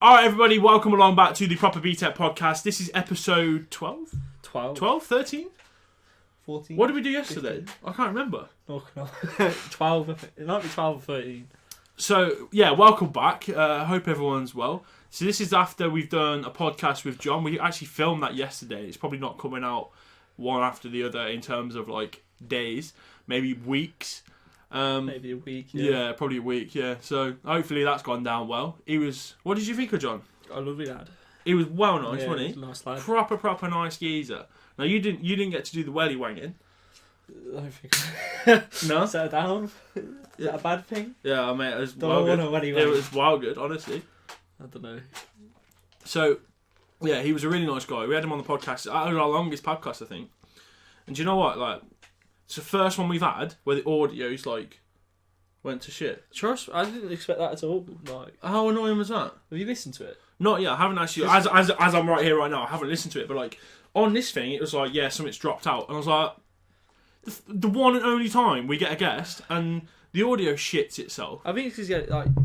Alright everybody, welcome along back to the Proper BTEC podcast. This is episode 12? 12? 13? 14? What did we do yesterday? 15? I can't remember. No. 12, it might be 12 or 13. So, yeah, welcome back. I hope everyone's well. So this is after we've done a podcast with John. We actually filmed that yesterday. It's probably not coming out one after the other in terms of like days, maybe weeks. Maybe a week, yeah. Probably a week, yeah. So hopefully that's gone down well. What did you think of John? A lovely lad. He was well nice, Yeah, wasn't he he? was a nice lad. Proper nice geezer. Now you didn't get to do the welly wanging. I don't think. No? Settle down. Is that a bad thing? Yeah, mate, it was Don't well want good. a welly It wang. was well good, honestly. I don't know. So, yeah, he was a really nice guy. We had him on the podcast. That was our longest podcast, I think. And do you know what? Like, it's the first one we've had where the audio's like went to shit. Trust, I didn't expect that at all. Like, How annoying was that? have you listened to it? Not yet. I haven't actually. As I'm right here right now, I haven't listened to it. But like on this thing, it was like, yeah, something's dropped out, and I was like, the one and only time we get a guest, and the audio shits itself. I think it's because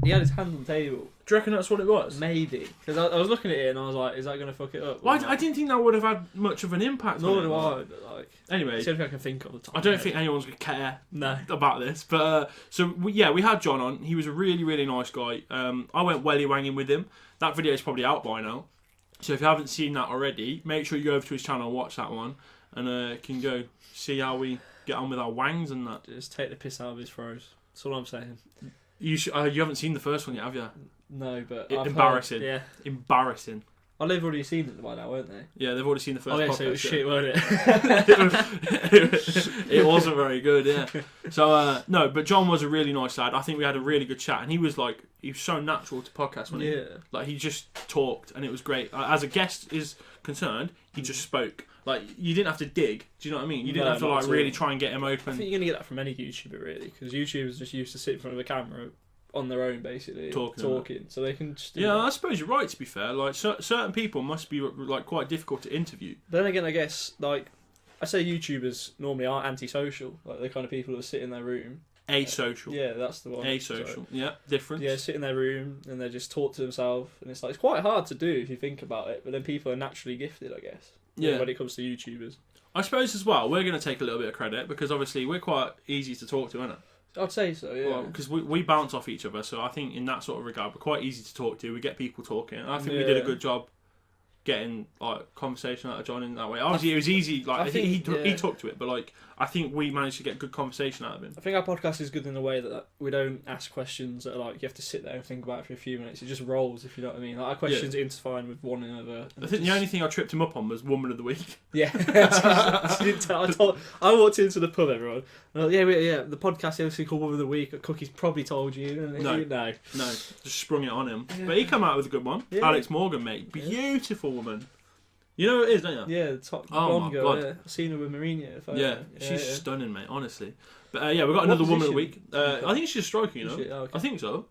he had his hand on the table. Do you reckon that's what it was? Maybe. Because I was looking at it and I was like, is that going to fuck it up? Well, I didn't think that would have had much of an impact. Nor on do it. I, but like... Anyway, It's the only thing I can think of the time. I don't think anyone's going to care No. about this. But, we had John on. He was a really, really nice guy. I went welly wanging with him. That video is probably out by now. So if you haven't seen that already, make sure you go over to his channel and watch that one. And can go see how we get on with our wangs and that. Just take the piss out of his throws. That's all I'm saying. You haven't seen the first one yet, have you? No, but Embarrassing. Heard, yeah. Embarrassing. Oh, they've already seen it by now, weren't they? Yeah, they've already seen the first podcast. So it was shit, weren't it? It wasn't very good, yeah. So, no, but John was a really nice lad. I think we had a really good chat, and he was so natural to podcast, wasn't he? Yeah. Like, he just talked, and it was great. As a guest is concerned, he just spoke. Like, you didn't have to dig, do you know what I mean? You didn't have to, really try and get him open. I think you're going to get that from any YouTuber, really, because YouTubers just used to sit in front of a camera on their own, basically, talking. So they can just... Yeah, I suppose you're right, to be fair. Like, certain people must be, like, quite difficult to interview. Then again, I guess, like, I say YouTubers normally are antisocial. Like, they're kind of people who sit in their room. Asocial. Yeah, that's the one. Asocial. Yeah, different. Yeah, sit in their room and they just talk to themselves. And it's like, it's quite hard to do if you think about it. But then people are naturally gifted, I guess. Yeah. When it comes to YouTubers. I suppose as well, we're going to take a little bit of credit because obviously we're quite easy to talk to, aren't it? I'd say so, yeah. Because we bounce off each other, so I think in that sort of regard, we're quite easy to talk to. We get people talking. I think we did a good job getting conversation out of John in that way. Obviously, it was easy. Like I think he took to it, but I think we managed to get good conversation out of him. I think our podcast is good in the way that we don't ask questions that are like you have to sit there and think about it for a few minutes. It just rolls, if you know what I mean. Like our questions intertwine with one another. I think the only thing I tripped him up on was Woman of the Week. Yeah, I walked into the pub, everyone. And the podcast is obviously called Woman of the Week. Cookie's probably told you. No, just sprung it on him. Yeah. But he came out with a good one. Yeah. Alex Morgan, mate, beautiful woman. You know who it is, don't you? Yeah, the top blonde girl. Yeah. I've seen her with Mourinho. She's stunning, mate. Honestly. But we've got another Woman of the Week. I think she's a striker. You know, okay. I think so.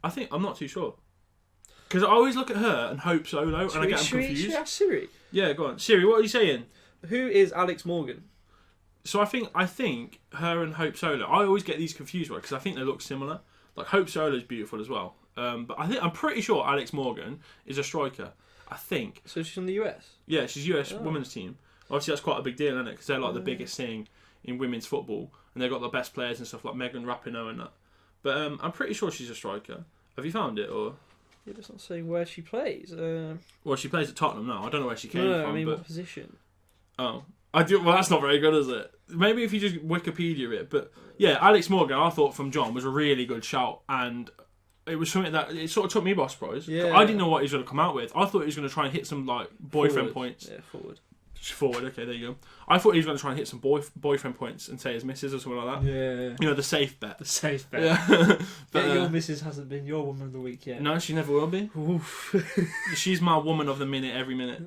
I'm not too sure. Because I always look at her and Hope Solo, and I get them confused. Should we ask Siri? Yeah, go on, Siri. What are you saying? Who is Alex Morgan? So I think her and Hope Solo. I always get these confused, right? Because I think they look similar. Like Hope Solo is beautiful as well. But I'm pretty sure Alex Morgan is a striker. I think. So she's from the US? Yeah, she's US women's team. Obviously, that's quite a big deal, isn't it? Because they're like the biggest thing in women's football, and they've got the best players and stuff like Megan Rapinoe and that. But I'm pretty sure she's a striker. Have you found it or? Yeah, it's not saying where she plays. Well, she plays at Tottenham now. I don't know where she came from. I mean, what position? Oh, I do. Well, that's not very good, is it? Maybe if you just Wikipedia it. But yeah, Alex Morgan, I thought from John was a really good shout, and it was something that it sort of took me by surprise. Yeah. I didn't know what he was going to come out with. I thought he was going to try and hit some like boyfriend points. Yeah, forward. Just forward. Okay, there you go. I thought he was going to try and hit some boyfriend points and say his missus or something like that. Yeah. You know, the safe bet. The safe bet. Yeah. But your missus hasn't been your woman of the week yet. No, she never will be. Oof. She's my woman of the minute every minute.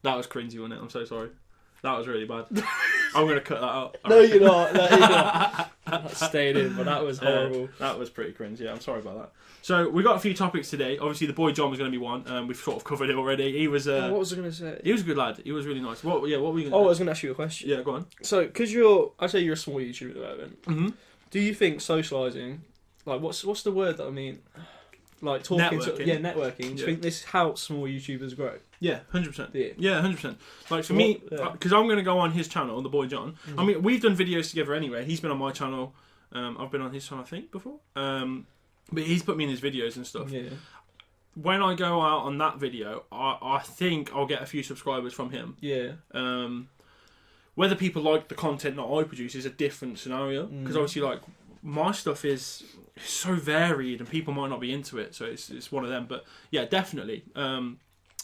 That was cringy, wasn't it? I'm so sorry. That was really bad. I'm going to cut that out. No, you're not. That stayed in, but that was horrible. That was pretty cringe, yeah. I'm sorry about that. So, we got a few topics today. Obviously, the boy John was going to be one. We've sort of covered it already. He was... what was I going to say? He was a good lad. He was really nice. What were we going to I was going to ask you a question. Yeah, go on. So, because I say you're a small YouTuber at the moment. Mm-hmm. Do you think socialising... Like, what's the word that I mean? like talking Networking. networking. Do you think this helps small YouTubers grow? Yeah, 100%. Yeah. Yeah, 100%. Like for me, because I'm going to go on his channel, TheBoyJohn. I mean, we've done videos together anyway. He's been on my channel. I've been on his channel, I think, before. But he's put me in his videos and stuff. Yeah. When I go out on that video, I think I'll get a few subscribers from him. Yeah. Whether people like the content that I produce is a different scenario. Because obviously, like, my stuff is so varied and people might not be into it. So it's one of them. But yeah, definitely. And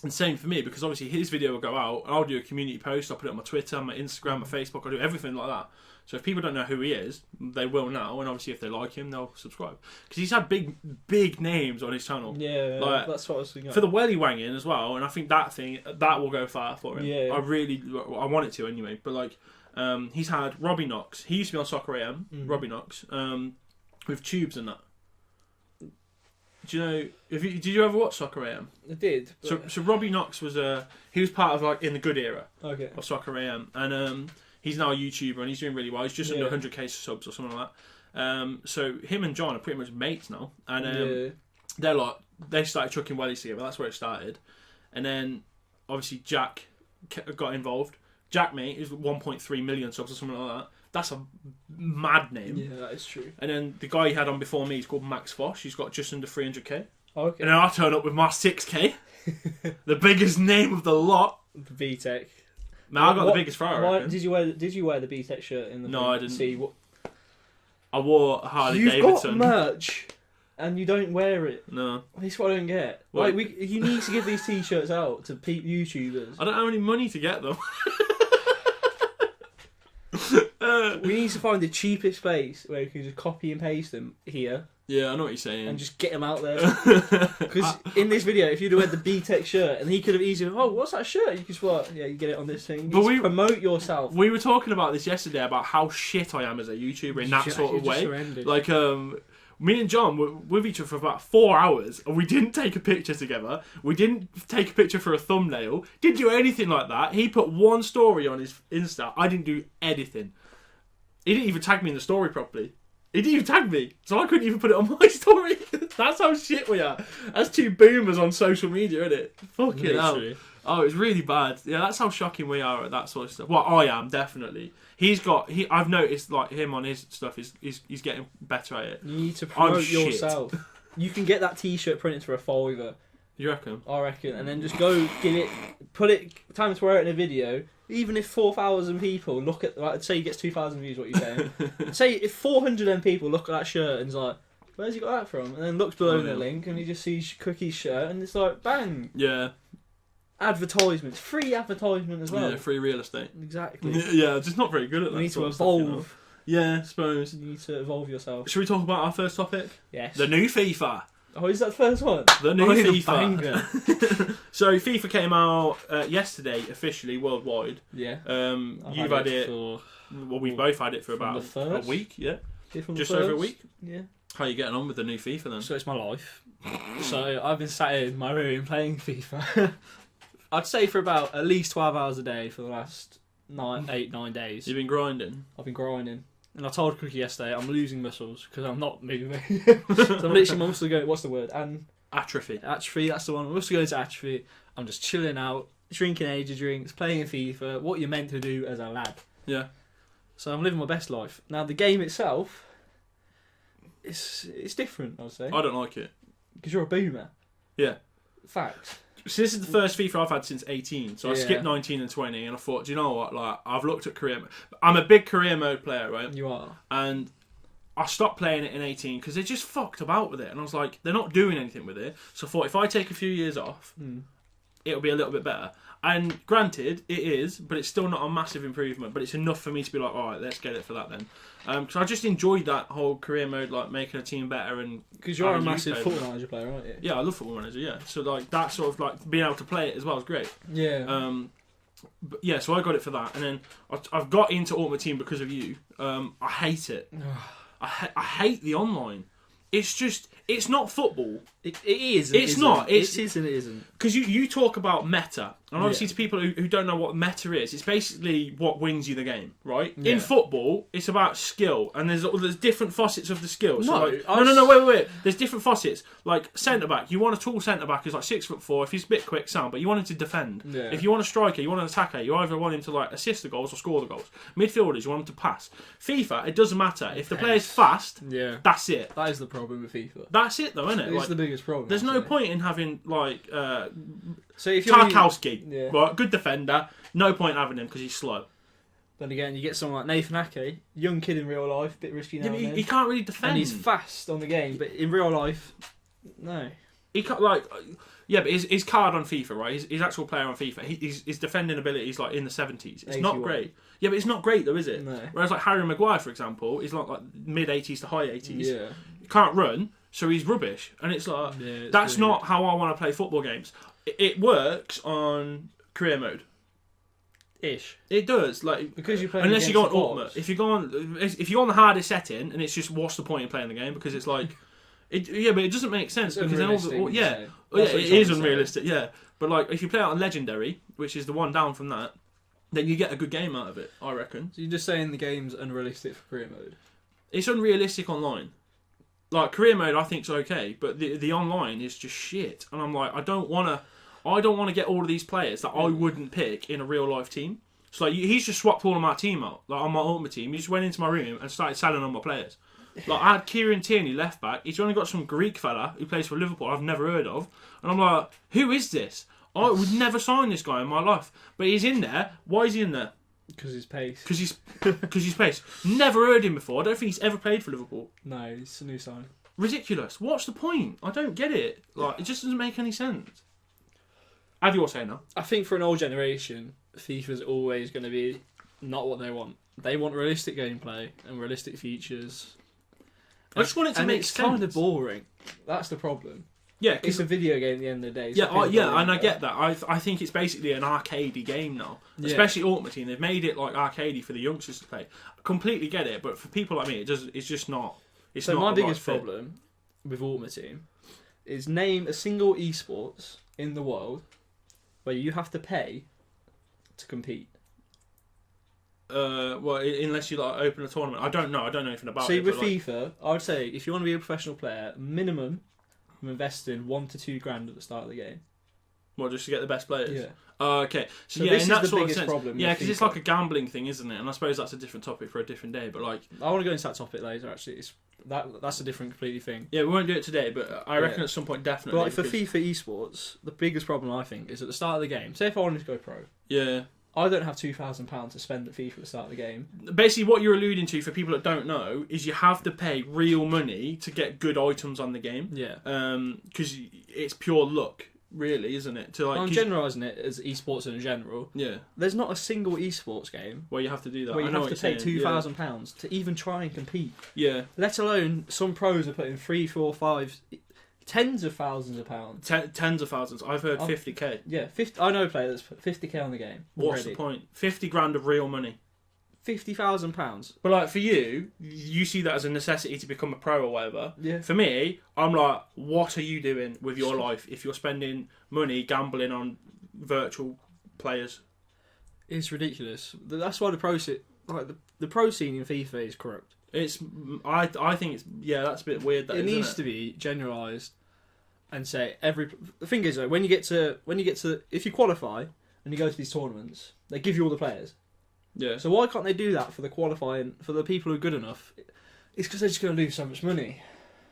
same for me, because obviously his video will go out and I'll do a community post. I'll put it on my Twitter, my Instagram, my Facebook. I'll do everything like that. So if people don't know who he is, they will now. And obviously if they like him, they'll subscribe. Because he's had big names on his channel. Yeah, like, that's what I was thinking. For the welly wanging as well. And I think that will go far for him. Yeah. I want it to anyway. But like, he's had Robbie Knox. He used to be on Soccer AM, Robbie Knox, with tubes and that. Do you know? Did you ever watch Soccer AM? I did. So Robbie Knox was he was part of like in the good era of Soccer AM, and he's now a YouTuber and he's doing really well. He's just under 100k subs or something like that. So him and John are pretty much mates now, and they started chucking wellies together. That's where it started, and then obviously Jack got involved. Jack, mate, is 1.3 million subs or something like that. That's a mad name. Yeah, that is true. And then the guy he had on before me is called Max Fosh. He's got just under 300k. Okay. And then I turn up with my 6k. The biggest name of the lot. The BTEC. Man, I got the biggest fire. Did you wear the BTEC shirt in the No, I didn't. See what? I wore Harley You've Davidson. got merch and you don't wear it. No. That's what I don't get. What? Like you need to give these t-shirts out to YouTubers. I don't have any money to get them. We need to find the cheapest place where you can just copy and paste them here. Yeah, I know what you're saying. And just get them out there. Because in this video, if you'd have had the BTEC shirt, and he could have easily, what's that shirt? You just what? Yeah, you get it on this thing. But promote yourself. We were talking about this yesterday about how shit I am as a YouTuber in that sort of way. Like, me and John were with each other for about 4 hours, and we didn't take a picture together. We didn't take a picture for a thumbnail. Didn't do anything like that. He put one story on his Insta. I didn't do anything. He didn't even tag me in the story properly. He didn't even tag me, so I couldn't even put it on my story. That's how shit we are. That's two boomers on social media, isn't it? Fucking hell. Oh, it's really bad. Yeah, that's how shocking we are at that sort of stuff. Well, I am, definitely. I've noticed, like, him on his stuff, he's getting better at it. You need to promote yourself. You can get that t-shirt printed for $5. You reckon? I reckon. And then just go get it, time to wear it in a video. Even if 4,000 people look at, like, say he gets 2,000 views, what you're saying. Say if 400 of them people look at that shirt and is like, where's he got that from? And then looks below the link and he just sees Cookie's shirt and it's like, bang. Yeah. Advertisements. Free advertisement as well. Yeah, free real estate. Exactly. Yeah, just not very good at that. You need to evolve. Stuff, you know? Yeah, I suppose. You need to evolve yourself. Should we talk about our first topic? Yes. The new FIFA. Oh, is that the first one? The new FIFA. So FIFA came out yesterday, officially, worldwide. Yeah. You've had it. We've both had it for about a week. Yeah. Just over a week. Yeah. How are you getting on with the new FIFA then? So it's my life. So I've been sat in my room playing FIFA. I'd say for about at least 12 hours a day for the last 9 days. You've been grinding? I've been grinding. And I told Cookie yesterday I'm losing muscles because I'm not moving. So I'm literally mostly going, what's the word? Atrophy. Atrophy, that's the one. I'm mostly going to atrophy. I'm just chilling out, drinking energy drinks, playing a FIFA, what you're meant to do as a lad. Yeah. So I'm living my best life. Now the game itself, it's different, I would say. I don't like it. Because you're a boomer. Yeah. Fact. So this is the first FIFA I've had since 18. So I skipped 19 and 20 and I thought, do you know what? Like, I've looked at career mode. I'm a big career mode player, right? You are. And I stopped playing it in 18 because they just fucked about with it. And I was like, they're not doing anything with it. So I thought if I take a few years off, it'll be a little bit better. And granted, it is, but it's still not a massive improvement. But it's enough for me to be like, all right, let's get it for that then. Because I just enjoyed that whole career mode, like making a team better and. Because you're a massive Football Manager player, aren't you? Yeah, I love Football Manager. Yeah, so like that sort of like being able to play it as well is great. Yeah. But yeah, so I got it for that, and then I've got into Ultimate Team because of you. I hate it. I hate the online. It's just it's not football. It is. And It's isn't. not. It is and it isn't. Because you talk about meta, and obviously to people who don't know what meta is, it's basically what wins you the game, right? Yeah. In football, it's about skill, and there's different facets of the skill. So No, like, no, wait. There's different facets. Like centre back, you want a tall centre back who's like 6'4". If he's a bit quick, sound, but you want him to defend. Yeah. If you want a striker, you want an attacker. You either want him to like assist the goals or score the goals. Midfielders, you want him to pass. FIFA, it doesn't matter if the player's fast. Yeah. That's it. That is the problem with FIFA. That's it, though, isn't it? It's Like, the biggest problem. there's no point in having like. So if you're Tarkowski, Yeah. right, good defender. No point having him because he's slow. Then again, you get someone like Nathan Ake, young kid in real life, bit risky now Yeah, but and then. he can't really defend. And he's fast on the game, but in real life, no. He can't yeah, but his card on FIFA, right? His actual player on FIFA, his defending ability is like in the 70s. It's not 81. great. Yeah, but it's not great though, is it? No. Whereas like Harry Maguire, for example, is like mid 80s to high 80s. Yeah. He can't run, so he's rubbish. And it's like Yeah, that's really not how I want to play football games. It works on career mode. Ish. It does, like Because you play unless you go on against the ultimate. bots. If you're on the hardest setting, and it's just what's the point in playing the game because it's like, yeah, but it doesn't make sense It's because then unrealistic, you yeah, say. it That's what is you're trying to say. unrealistic, yeah. But like if you play it on legendary, which is the one down from that, then you get a good game out of it. I reckon So you're just saying the game's unrealistic for career mode? it's unrealistic online. Like career mode, I think's okay, but the online is just shit. And I'm like, I don't want to get all of these players that I wouldn't pick in a real life team. So like, he's just swapped all of my team out, like on my ultimate team. He just went into my room and started selling all my players. Like I had Kieran Tierney left back. He's only got some Greek fella who plays for Liverpool I've never heard of, and I'm like, who is this? I would never sign this guy in my life. But he's in there. Why is he in there? Because his pace. Because he's pace. Never heard him before. I don't think he's ever played for Liverpool. No, it's a new sign. Ridiculous. What's the point? I don't get it. Like it just doesn't make any sense. Have your say now. I think for an old generation, FIFA's always going to be not what they want. They want realistic gameplay and realistic features. I just want it to and make it's sense. kind of boring. That's the problem. Yeah, It's because a video game at the end of the day. yeah, so people yeah, don't and I know. get that. I think it's basically an arcadey game now, Yeah. especially Ultimate Team. They've made it like arcadey for the youngsters to play. I completely get it, but for people like me, it's just not. It's So not my the right biggest fit. problem with Ultimate Team is name a single esports in the world where you have to pay to compete. Well, unless you like open a tournament, I don't know. I don't know anything about See, it. with but, like, FIFA, I would say if you want to be a professional player, minimum I'm investing $1 to $2 grand at the start of the game. well, just to get the best players. Yeah. Okay, so, So yeah, this in is that the sort of biggest sense, problem yeah, with because it's FIFA. like a gambling thing, isn't it? And I suppose that's a different topic for a different day. But like, I want to go into that topic later. Actually, that's a different completely thing. yeah, we won't do it today, but I reckon at some point definitely. But like for because- FIFA esports, the biggest problem I think is at the start of the game. Say if I wanted to go pro, yeah. I don't have £2,000 to spend at FIFA at the start of the game. Basically, what you're alluding to, for people that don't know, is you have to pay real money to get good items on the game. Yeah. Because it's pure luck, really, isn't it? To like, I'm 'cause- generalising it as esports in general. yeah, There's not a single esports game well, you have to do that. where I you know have to what you're pay saying, £2,000 to even try and compete. Yeah, Let alone some pros are putting 3, 4, 5, tens of thousands of pounds. Tens of thousands. I've heard Oh. 50k. Yeah, 50, I know a player that's put 50k on the game. What's already. the point? 50 grand of real money. £50,000. But like for you, you see that as a necessity to become a pro or whatever. Yeah. For me, I'm like, what are you doing with your life if you're spending money gambling on virtual players? It's ridiculous. That's why the pro scene, like the pro scene in FIFA is corrupt. It's I think it's that's a bit weird. That It needs isn't to be generalised and say every. The thing is though, when you get to if you qualify and you go to these tournaments, they give you all the players. Yeah. So why can't they do that for the qualifying for the people who are good enough? It's because they're just going to lose so much money.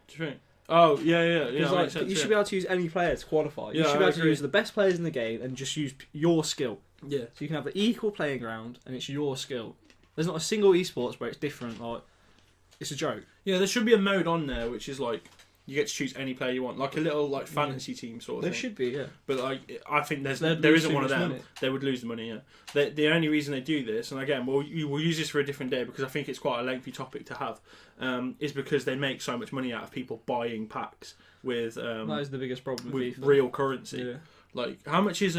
Do you think? Oh yeah. Because Makes sense, you should be able to use any player to qualify. You Yeah, should be I able to agree. use the best players in the game and just use your skill. Yeah. So you can have the equal playing ground and it's your skill. There's not a single esports where it's different. Like it's a joke. Yeah, there should be a mode on there which is like you get to choose any player you want, like a little like fantasy team sort of There thing. should be, yeah. But like, I think there They'd lose isn't too one of much them. money. They would lose the money. Yeah. The only reason they do this, and again, we'll use this for a different day because I think it's quite a lengthy topic to have, is because they make so much money out of people buying packs. with that is the biggest problem with FIFA. real currency. Yeah. Like, how much is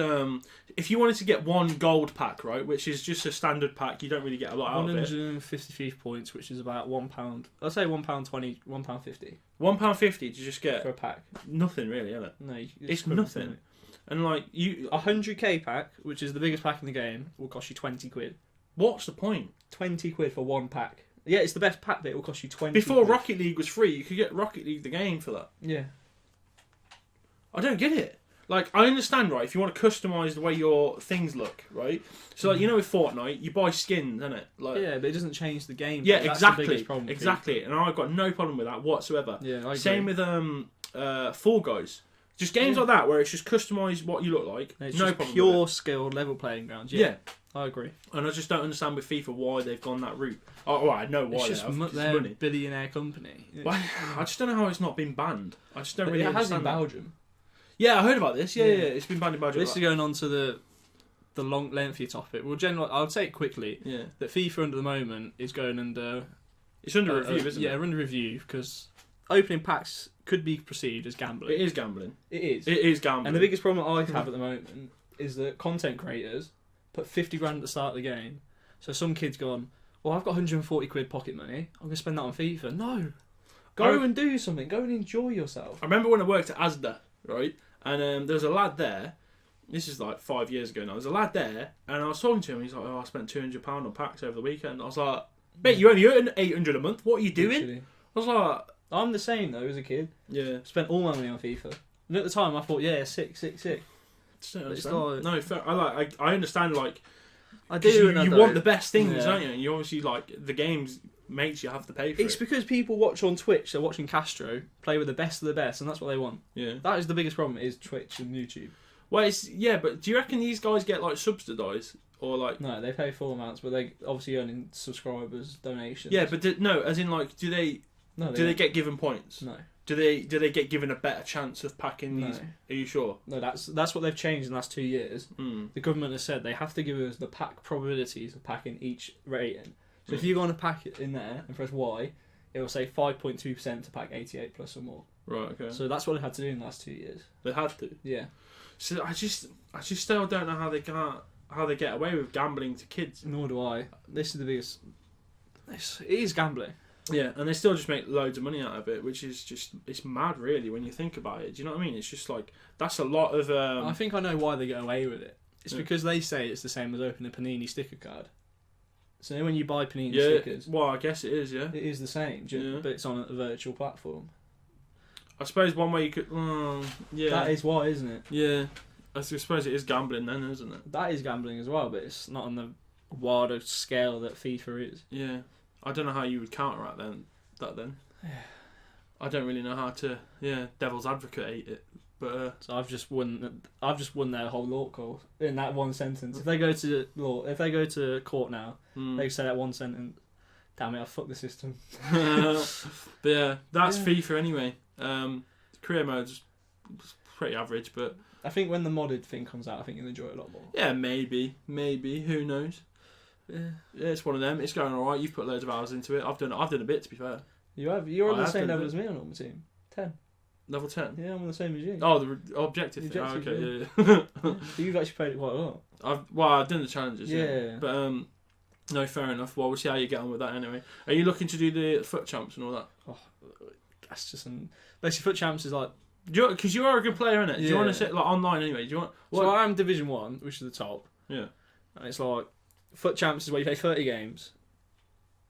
if you wanted to get one gold pack, right, which is just a standard pack, you don't really get a lot out of it. 150 FIFA points, which is about £1. I'd say £1.20, £1.50 £1.50 to just get for a pack. nothing really, is it? No, It's nothing. And like a 100k pack, which is the biggest pack in the game, will cost you £20. What's the point? £20 for one pack. Yeah, it's the best pack, but it will cost you 20. Before Rocket League was free, you could get Rocket League the game for that. Yeah. I don't get it. Like, I understand, right, if you want to customise the way your things look, right? So, like, you know with Fortnite, you buy skins, innit? Like, yeah, but it doesn't change the game. Yeah, That's exactly. The biggest problem with Exactly. FIFA. And I've got no problem with that whatsoever. Yeah, I agree. Same with Fall Guys. Just games like that where it's just customise what you look like. It's no just problem pure with it. skill, level playing grounds. Yeah. I agree. And I just don't understand with FIFA why they've gone that route. Oh, well, I know why It's just they're a money. billionaire company. Well, I just don't know how it's not been banned. I just don't But really it has in understand that. Belgium. Yeah, I heard about this. Yeah, Yeah. it's been banned in Belgium. This is going on to the long, lengthy topic. Well, generally, I'll say it quickly. Yeah. That FIFA at the moment is going under. It's under review, isn't it? Yeah, under review because opening packs could be perceived as gambling. It is gambling. It is. It is gambling. And the biggest problem I have at the moment is that content creators put 50 grand at the start of the game. So some kid's gone, well, I've got 140 quid pocket money. I'm going to spend that on FIFA. No. Go and do something. Go and enjoy yourself. I remember when I worked at Asda, right? And there was a lad there. This is like 5 years ago now. There was a lad there, and I was talking to him. He's like, "Oh, I spent £200 on packs over the weekend." I was like, "Mate, you only earn £800 a month. What are you doing?" Literally. I was like, I'm the same though as a kid. "Yeah." Spent all my money on FIFA. And at the time I thought, yeah, sick. Just don't It's understand. like- No, fair. I understand. Like, I 'cause do. you want the best things, Yeah. don't you? And you obviously like the games makes you have to pay for It's it. because people watch on Twitch. They're watching Castro play with the best of the best, and that's what they want. Yeah. That is the biggest problem. Is Twitch and YouTube. Well, but do you reckon these guys get like subsidised or like? No, they pay full amounts, but they obviously earning subscribers, donations. Yeah, but no, as in like, do they get given points? No. Do they get given a better chance of packing No. these? Are you sure? No, that's what they've changed in the last 2 years. Mm. The government has said they have to give us the pack probabilities of packing each rating. So if Mm. you go on a pack in there and press Y, it will say 5.2% to pack 88 plus or more. Right. Okay. So that's what they've had to do in the last 2 years. They had to. Yeah. So I just still don't know how they get away with gambling to kids. Nor do I. This is the biggest. It is gambling. Yeah, and they still just make loads of money out of it, which is it's mad, really, when you think about it. Do you know what I mean? It's just like that's a lot of. I think I know why they get away with it. It's Yeah. because they say it's the same as opening a Panini sticker card. So when you buy Panini Yeah. stickers, Well, I guess it is. Yeah. it is the same, Yeah. but it's on a virtual platform. I suppose one way you could. Yeah. That is why, isn't it? Yeah. I suppose it is gambling then, isn't it? That is gambling as well, but it's not on the wider scale that FIFA is. Yeah. I don't know how you would counteract that then. I don't really know how to. Yeah, devil's advocate it, but. So I've just won their whole law call in that one sentence. If they go to court now, they say that one sentence. Damn it! I fucked the system. But yeah, that's Yeah. FIFA anyway. Career mode's pretty average, but I think when the modded thing comes out, I think you'll enjoy it a lot more. yeah, maybe, who knows? Yeah. Yeah, it's one of them. It's going all right. You've put loads of hours into it. I've done a bit, to be fair. You have. You're on I the have same done level it. as me on my team. 10. Level 10. Yeah, I'm on the same as you. Oh, the objective The thing. objective, Okay, yeah. Yeah. You've actually played it quite a lot. I've done the challenges. Yeah. But no, fair enough. Well, we'll see how you get on with that anyway. Are you looking to do the foot champs and all that? That's just basically foot champs is like. Because you are a good player, innit? Do you want Yeah. to sit like online anyway? Do you want? So I'm Division 1, which is the top. Yeah. And it's like foot champs is where you play 30 games,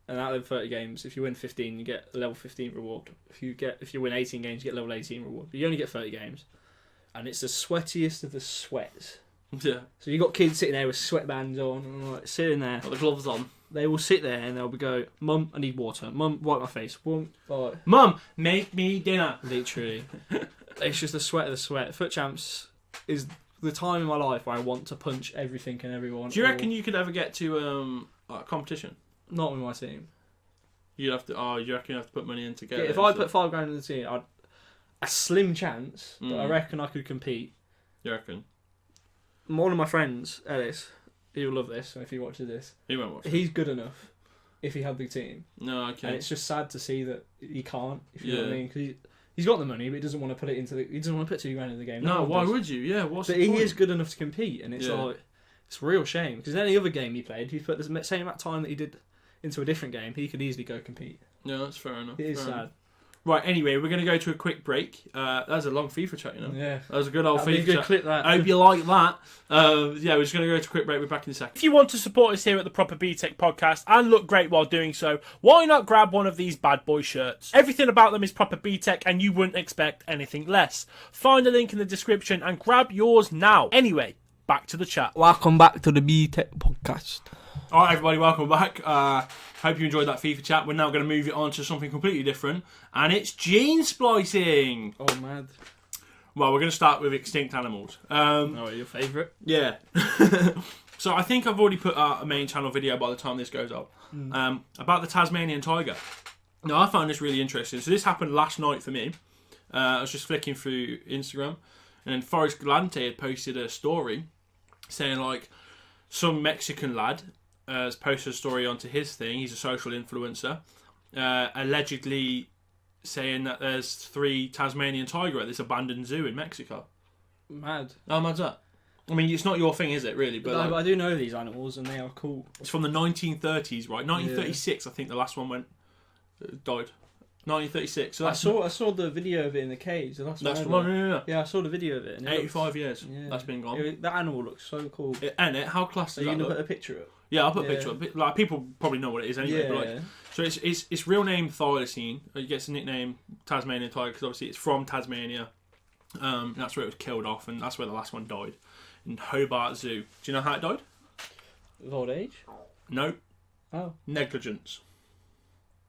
and out of the 30 games, if you win 15, you get a level 15 reward. If you win 18 games, you get level 18 reward. But you only get 30 games, and it's the sweatiest of the sweats. Yeah. So you got kids sitting there with sweatbands on, and like sitting there. Got the gloves on. They will sit there and they'll go, "Mum, I need water. Mum, wipe my face. Mum, like, Mum, make me dinner. literally." It's just the sweat of the sweat. Foot champs is the time in my life where I want to punch everything and everyone. Do you reckon you could ever get to a competition? Not with my team. You'd have to. Oh, you reckon you have to put money in to get Yeah, it? if I put £5 in the team, I'd a slim chance, but I Mm. reckon I could compete. You reckon? One of my friends, Ellis, he'll love this. If he watches this, He won't watch. he's good enough. If he had the team, No, okay. and it's just sad to see that he can't. If you know what I Yeah. mean, because He's got the money, but he doesn't want to put it into he doesn't want to put $2 in the game. No, why does. would you? Yeah, what's But the he point? is good enough to compete, and it's like it's a real shame because any other game he played, if he put the same amount of time that he did into a different game, he could easily go compete. Yeah, that's fair enough. It is fair sad. enough. Right, anyway, we're going to go to a quick break. That was a long FIFA chat, you know. Yeah, That was a good old that'd be FIFA a good chat. clip. That I hope you like that. Yeah, we're just going to go to a quick break. We're back in a second. If you want to support us here at the Proper BTEC podcast and look great while doing so, why not grab one of these bad boy shirts? Everything about them is Proper BTEC and you wouldn't expect anything less. Find the link in the description and grab yours now. Anyway, back to the chat. Welcome back to the BTEC podcast. All right, everybody, welcome back. Hope you enjoyed that FIFA chat. We're now going to move it on to something completely different, and it's gene splicing. Oh, mad. Well, we're going to start with extinct animals. Oh, your favourite? Yeah. So I think I've already put out a main channel video by the time this goes up about the Tasmanian tiger. Now, I found this really interesting. So this happened last night for me. I was just flicking through Instagram, and then Forrest Galante had posted a story saying, like, some Mexican lad has posted a story onto his thing. He's a social influencer, allegedly saying that there's 3 Tasmanian tiger at this abandoned zoo in Mexico. Mad. How mad's that? I mean, it's not your thing, is it, really? But, No, like, but I do know these animals, and they are cool. it's from the 1930s, right? 1936, I think the last one died. 1936. So I saw the video of it in the cage. That's the one. Yeah. Yeah, I saw the video of it. And 85 years. Yeah. That's been gone. That animal looks so cool. And it, how class Are does you that gonna look? put a picture up? Yeah, I'll put a Yeah. picture up. Like, people probably know what it is anyway. Yeah. But like, so it's real name Thylacine. It gets the nickname Tasmanian tiger because obviously it's from Tasmania. That's where it was killed off, and that's where the last one died in Hobart Zoo. Do you know how it died? Of old age? No, Oh, negligence.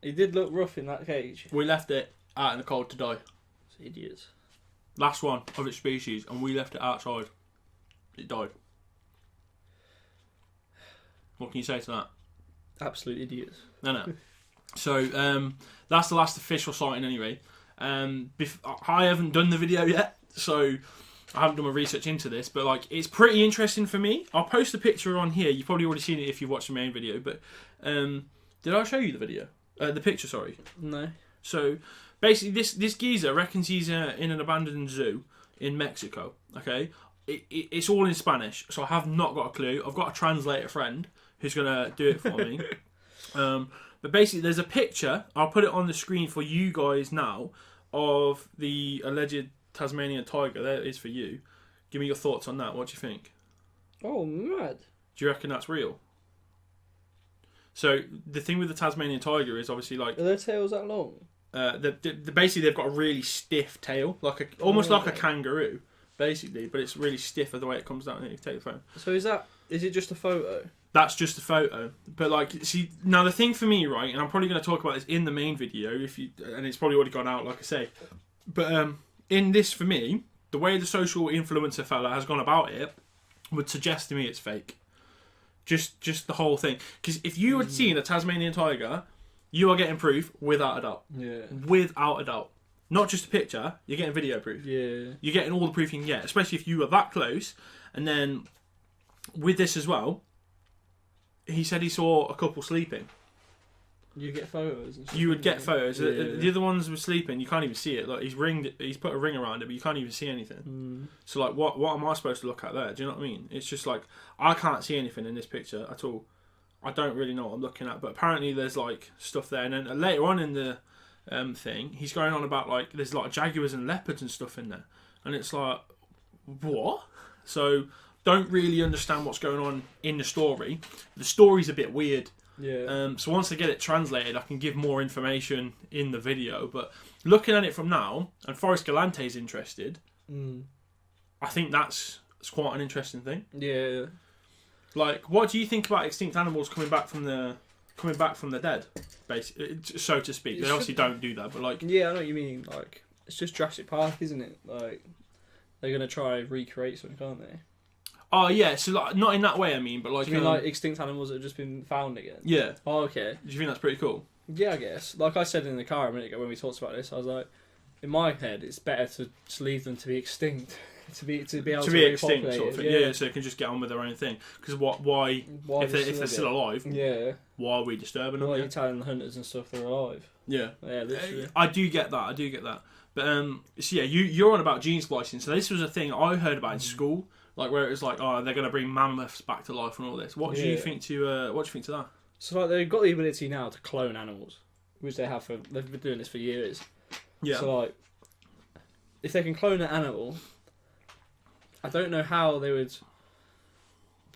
he did look rough in that cage. We left it out in the cold to die. It's idiots. Last one of its species, and we left it outside. It died. What can you say to that? Absolute idiots. No. So that's the last official sighting anyway. I haven't done the video yet, so I haven't done my research into this, but like it's pretty interesting for me. I'll post a picture on here. You've probably already seen it if you've watched the main video, but did I show you the video? The picture, sorry. No. So basically, this geezer reckons he's in an abandoned zoo in Mexico. Okay, it's all in Spanish, so I have not got a clue. I've got a translator friend who's gonna do it for me. But basically, there's a picture. I'll put it on the screen for you guys now of the alleged Tasmanian tiger. There it is for you. Give me your thoughts on that. What do you think? Oh, mad. Do you reckon that's real? So the thing with the Tasmanian tiger is obviously like Are their tails that long? basically they've got a really stiff tail, like almost like a kangaroo, basically, but it's really stiff of the way it comes down. You take the phone. So is it just a photo? That's just a photo, but like, see, now the thing for me, right, and I'm probably going to talk about this in the main video and it's probably already gone out, like I say, but in this, for me, the way the social influencer fella has gone about it would suggest to me it's fake. Just the whole thing, because if you had seen a Tasmanian tiger, you are getting proof without a doubt. Yeah. Without a doubt. Not just a picture, you're getting video proof. Yeah. You're getting all the proof you can get, especially if you were that close. And then with this as well, he said he saw a couple sleeping. You get photos and stuff. You would get photos. Yeah. The other ones were sleeping. You can't even see it. Like he's put a ring around it, but you can't even see anything. So like, what am I supposed to look at there? Do you know what I mean? It's just like I can't see anything in this picture at all. I don't really know what I'm looking at, but apparently there's like stuff there. And then later on in the thing, he's going on about like there's like jaguars and leopards and stuff in there, and it's like what? So don't really understand what's going on in the story. The story's a bit weird. Yeah. So once I get it translated, I can give more information in the video. But looking at it from now, and Forrest Galante's interested, I think that's quite an interesting thing. Yeah. Like, what do you think about extinct animals coming back from the dead, basically, so to speak? They obviously don't do that, but like, Yeah, I know what you mean. Like, it's just Jurassic Park, isn't it? Like, they're gonna try and recreate something, aren't they? oh yeah, so like not in that way, I mean, but like, Do you mean like extinct animals that have just been found again? yeah. Oh, okay. Do you think that's pretty cool? Yeah, I guess. Like I said in the car a minute ago when we talked about this, I was like, in my head, it's better to just leave them to be extinct, to be able to be extinct, repopulate sort of it. thing. Yeah, so they can just get on with their own thing. Because why if they're still alive, Yeah. why are we disturbing them? Why are Yeah. you telling the hunters and stuff they're alive? Yeah. Yeah, literally. I do get that. But so yeah, you're on about gene splicing. So this was a thing I heard about in school, like where it was like, oh, they're going to bring mammoths back to life and all this. What do you think to that? So like they've got the ability now to clone animals, which they have they've been doing this for years. Yeah. So like, if they can clone an animal, I don't know how they would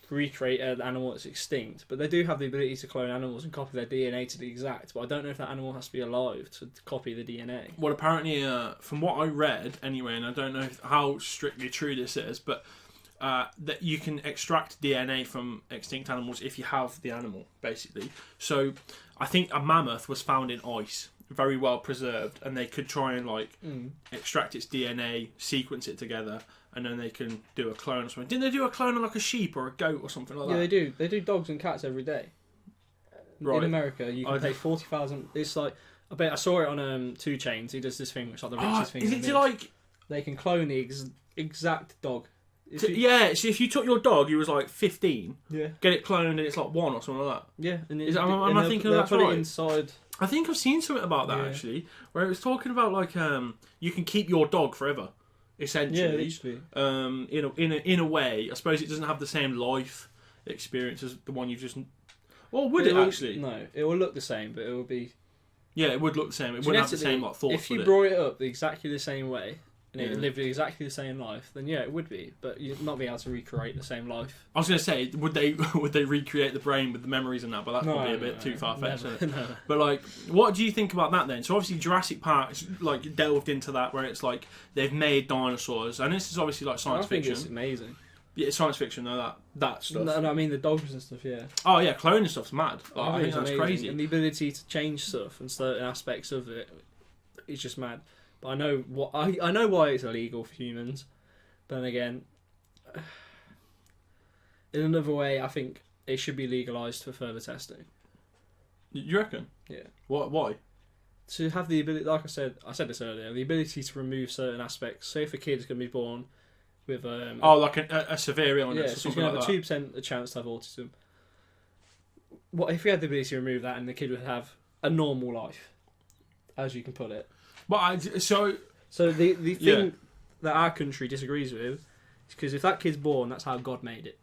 recreate an animal that's extinct, but they do have the ability to clone animals and copy their DNA to the exact. But I don't know if that animal has to be alive to copy the DNA. Well, apparently, from what I read anyway, and I don't know how strictly true this is, but that you can extract DNA from extinct animals if you have the animal, basically. So I think a mammoth was found in ice, very well preserved, and they could try and extract its DNA, sequence it together, and then they can do a clone or something. Didn't they do a clone on like a sheep or a goat or something like that? Yeah, they do. They do dogs and cats every day. Right. In America, you can pay 40,000. It's like I saw it on 2 Chains. He does this thing, which is like the richest thing. Is it like they can clone the exact dog? So if you took your dog, who was like 15, yeah, get it cloned and it's like 1 or something like that. Yeah, and am I thinking that's put right? it inside. I think I've seen something about that actually, where it was talking about like you can keep your dog forever, essentially. Yeah, literally. In a way, I suppose it doesn't have the same life experience as the one you've just. Well, would it actually? No, it will look the same, but it will be. Yeah, it would look the same. It wouldn't have the same like thoughts. If you brought it up exactly the same way, and it lived exactly the same life, then yeah, it would be. But you'd not be able to recreate the same life. I was going to say, would they recreate the brain with the memories and that? But that's probably a bit too far fetched. No. But like, what do you think about that then? So obviously Jurassic Park like delved into that, where it's like they've made dinosaurs, and this is obviously like science fiction. I think it's amazing. Yeah, it's science fiction though. That stuff. No, I mean the dogs and stuff. Yeah. Oh yeah, cloning stuff's mad. Like, I think that's amazing. crazy. And the ability to change stuff and certain aspects of it is just mad. But I know I know why it's illegal for humans. But then again, in another way, I think it should be legalised for further testing. You reckon? Yeah. Why? To have the ability, like I said this earlier, the ability to remove certain aspects. Say if a kid is going to be born with like a severe illness. Yeah, so he's going to have a 2% chance to have autism. What if we had the ability to remove that and the kid would have a normal life, as you can put it? But so the thing that our country disagrees with is because if that kid's born, that's how God made it.